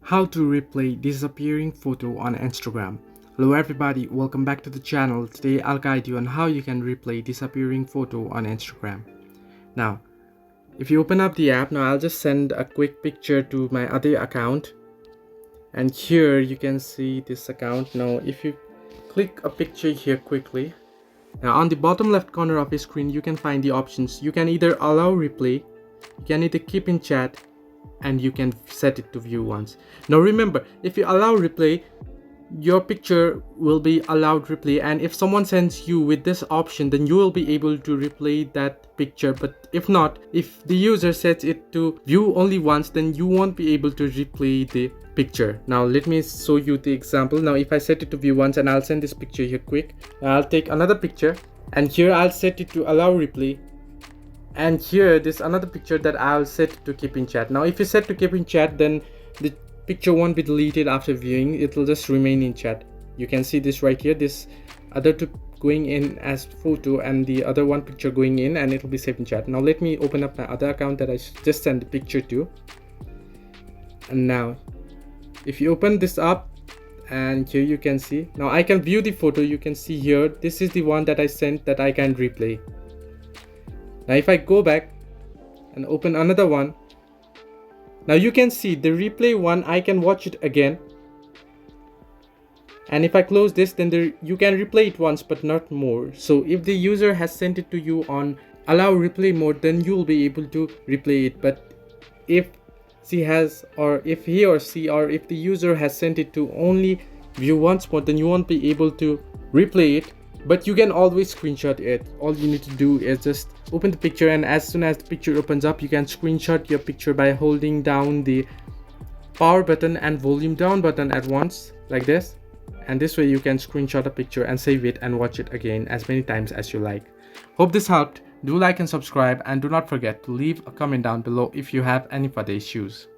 How to replay disappearing photo on Instagram. Hello everybody, welcome back to the channel. Today I'll guide you on how you can replay disappearing photo on Instagram. Now, if you open up the app, now I'll just send a quick picture to my other account. And here you can see this account. Now if you click a picture here quickly, now on the bottom left corner of your screen you can find the options. You can either allow replay, you can either keep in chat, and you can set it to view once. Now remember, if you allow replay, your picture will be allowed replay, and if someone sends you with this option, then you will be able to replay that picture. But if not, if the user sets it to view only once, then you won't be able to replay the picture. Now let me show you the example. Now if I set it to view once, and I'll send this picture here quick, I'll take another picture, and here I'll set it to allow replay. And here this another picture that I'll set to keep in chat. Now if you set to keep in chat, then the picture won't be deleted after viewing, it will just remain in chat. You can see this right here, this other two going in as photo and the other one picture going in, and it will be saved in chat. Now let me open up my other account that I just sent the picture to. And now if you open this up, and here you can see, now I can view the photo. You can see here, this is the one that I sent that I can replay. Now if I go back and open another one, now you can see the replay one, I can watch it again. And if I close this, then you can replay it once but not more. So if the user has sent it to you on allow replay mode, then you will be able to replay it. But if she has, or if he or she, or if the user has sent it to only view once more, then you won't be able to replay it. But you can always screenshot it. All you need to do is just open the picture, and as soon as the picture opens up, you can screenshot your picture by holding down the power button and volume down button at once, like this. And this way you can screenshot a picture and save it and watch it again as many times as you like. Hope this helped. Do like and subscribe, and do not forget to leave a comment down below if you have any further issues.